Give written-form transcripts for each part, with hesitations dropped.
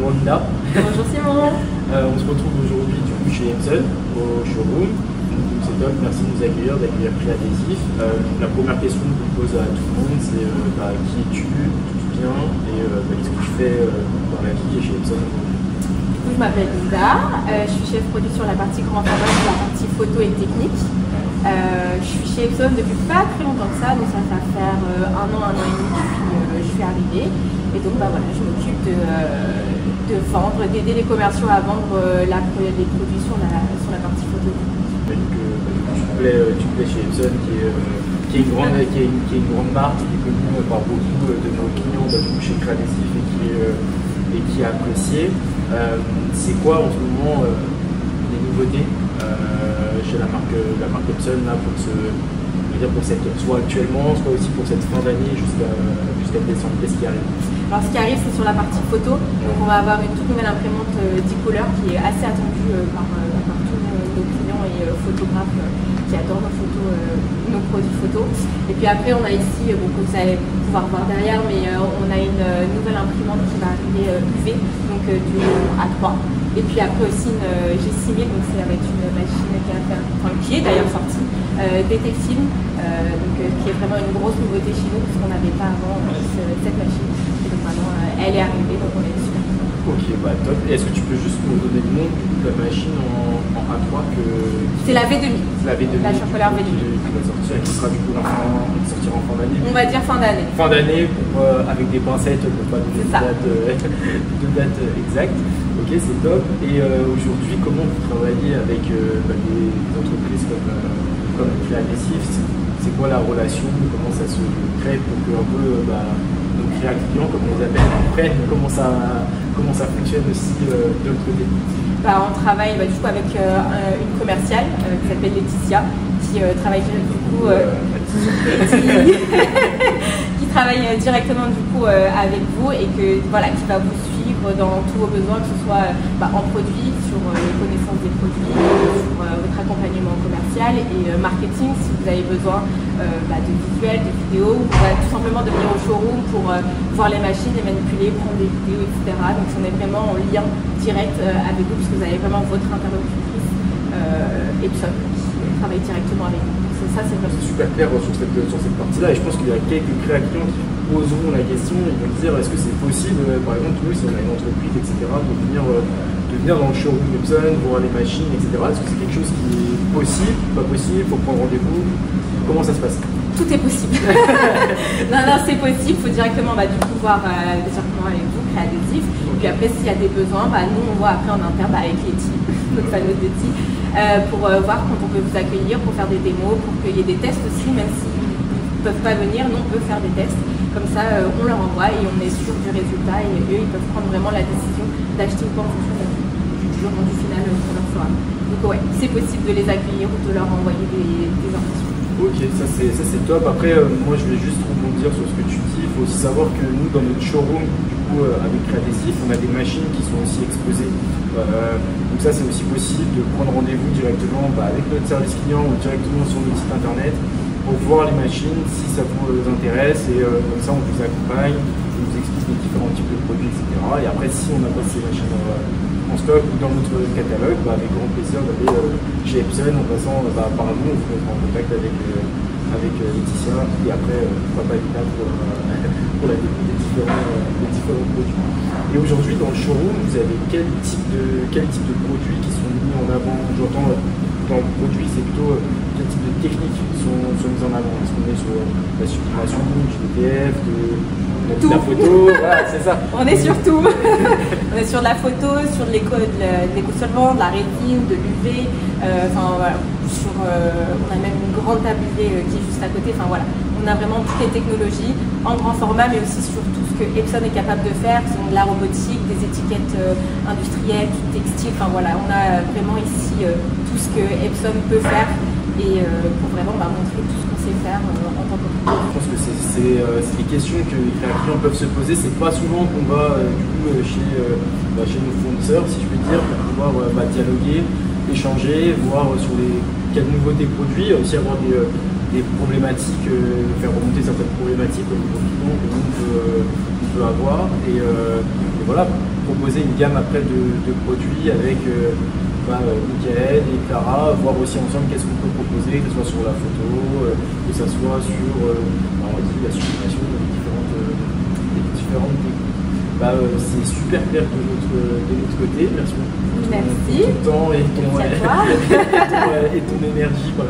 Bonjour Linda. Bonjour Simon. On se retrouve aujourd'hui du coup chez Epson au showroom. Donc c'est top, merci de nous accueillir, d'accueillir Créadhésif. La première question que je pose à tout le monde, c'est qui es-tu, d'où tu viens et qu'est-ce que tu fais dans la vie chez Epson aujourd'hui. Je m'appelle Linda, je suis chef produit sur la partie grand format, sur la partie photo et technique. Je suis chez Epson depuis pas très longtemps que ça, donc ça va faire un an et demi depuis je suis arrivée. Et donc voilà, je m'occupe de vendre, d'aider les commerciaux à vendre les produits sur la partie photo. Tu plais chez Epson qui est une grande marque, qui est connue par beaucoup de nos clients chez Créadhésif et qui est appréciée. C'est quoi en ce moment les nouveautés chez la marque Epson là, soit actuellement, soit aussi pour cette fin d'année jusqu'à décembre? Qu'est-ce qui arrive? Alors ce qui arrive, c'est sur la partie photo. Donc on va avoir une toute nouvelle imprimante 10 couleurs qui est assez attendue par tous nos clients et photographes qui adorent nos produits photos. Et puis après on a ici, que vous allez pouvoir voir derrière, mais on a une nouvelle imprimante qui va arriver UV, donc du A3. Et puis après aussi une G6000, donc c'est avec une machine qui est d'ailleurs sortie, DT Film, qui est vraiment une grosse nouveauté chez nous, parce qu'on n'avait pas avant cette machine. Et donc maintenant elle est arrivée, donc on est super contents. Ok, bah top. Et est-ce que tu peux juste nous donner le nom de la machine en A3 que... C'est la V2000. La V2000. La Champollard V2000. Qui va sortir, qui sera du coup sortira en fin d'année. On va dire fin d'année. Fin d'année, avec des pincettes pour pas donner de date exacte. Ok, c'est top. Et aujourd'hui, comment vous travaillez avec des entreprises comme Créadhésif? C'est quoi la relation? Comment ça se crée pour que un peu nos clients, comme on les appelle, comprennent comment ça fonctionne aussi de l'autre côté? On travaille du coup avec une commerciale qui s'appelle Laetitia, qui travaille du coup qui travaille directement du coup avec vous et qui va vous suivre dans tous vos besoins, que ce soit en produits, sur les connaissances des produits, sur votre accompagnement commercial et marketing si vous avez besoin de visuels, de vidéos, ou tout simplement de venir au showroom pour voir les machines, les manipuler, prendre des vidéos, etc. Donc on est vraiment en lien direct avec vous, puisque vous avez vraiment votre interlocutrice Epson qui travaille directement avec vous. Ça, c'est super clair sur cette partie-là, et je pense qu'il y a quelques créateurs qui poseront la question, ils vont dire est-ce que c'est possible, par exemple nous si on a une entreprise, etc., de venir dans le showroom Epson, voir les machines, etc. Est-ce que c'est quelque chose qui est possible, pas possible, il faut prendre rendez-vous? Comment ça se passe? Tout est possible. non, c'est possible, il faut directement du coup voir directement avec vous, Créadhésif. Puis après, s'il y a des besoins, nous on voit après en interne avec Letty, notre fameuse Letty, pour voir quand on peut vous accueillir, pour faire des démos, pour qu'il y ait des tests aussi, même s'ils ne peuvent pas venir, nous on peut faire des tests. Comme ça, on leur envoie et on est sûr du résultat, et eux ils peuvent prendre vraiment la décision d'acheter ou pas en fonction du rendu final qu'on leur fera. Donc ouais, c'est possible de les accueillir ou de leur envoyer des informations. Ok, ça c'est top. Après, moi je vais juste rebondir sur ce que tu dis. Il faut aussi savoir que nous, dans notre showroom, du coup, avec Créadhésif, on a des machines qui sont aussi exposées. Donc ça, c'est aussi possible de prendre rendez-vous directement avec notre service client ou directement sur notre site internet pour voir les machines si ça vous intéresse. Et comme ça, on vous accompagne, on vous explique les différents types de produits, etc. Et après, si on n'a pas ces machines en stock ou dans notre catalogue, avec grand plaisir d'aller chez Epson en passant par nous, on vous mettra en contact avec Laetitia et après Papa Lina pour la découverte des différents produits. Et aujourd'hui dans le showroom, vous avez quel type de produits qui sont mis en avant? J'entends dans le produit, c'est plutôt quel type de techniques sont mises en avant? Est-ce qu'on est sur la sublimation, du VTF, de la photo? Voilà, c'est ça. On est sur tout. On est sur de la photo, sur de l'éco-solvant, de la rétine, de l'UV. Voilà. On a même une grande tablier qui est juste à côté. On a vraiment toutes les technologies en grand format, mais aussi sur tout ce que Epson est capable de faire, qui sont de la robotique, des étiquettes industrielles, du textile. On a vraiment ici tout ce que Epson peut faire et pour vraiment montrer tout ce qu'on sait faire en tant qu'entreprise. Je pense que c'est des questions que les clients peuvent se poser. C'est pas souvent qu'on va chez nos fournisseurs, si je peux dire, pour pouvoir dialoguer, échanger, voir sur quelles nouveautés produits, aussi avoir des des problématiques, faire remonter certaines problématiques au niveau client que nous on peut avoir et voilà, proposer une gamme après de produits avec Mickaël et Clara, voir aussi ensemble qu'est-ce qu'on peut proposer, que ce soit sur la photo, que ce soit sur on va dire, la sublimation des différentes techniques. C'est super clair de notre côté. Merci beaucoup pour ton temps et ton énergie par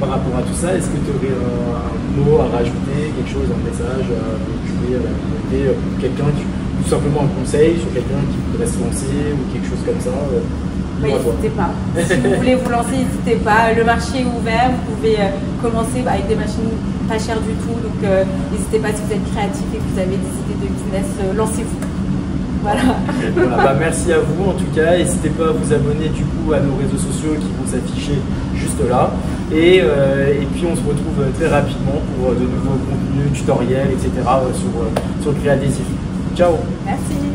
rapport à tout ça. Est-ce que tu aurais un mot à rajouter, quelque chose, un message à véhiculer à la communauté, quelqu'un qui, tout simplement un conseil sur quelqu'un qui voudrait se lancer ou quelque chose comme ça? N'hésitez pas. Si vous voulez vous lancer, n'hésitez pas. Le marché est ouvert. Vous pouvez commencer avec des machines pas chères du tout. Donc, n'hésitez pas si vous êtes créatif et que vous avez des idées de business, lancez-vous. Voilà. Merci à vous en tout cas. N'hésitez pas à vous abonner du coup à nos réseaux sociaux qui vont s'afficher juste là. Et puis on se retrouve très rapidement pour de nouveaux contenus, tutoriels, etc. sur Créadésif. Ciao. Merci.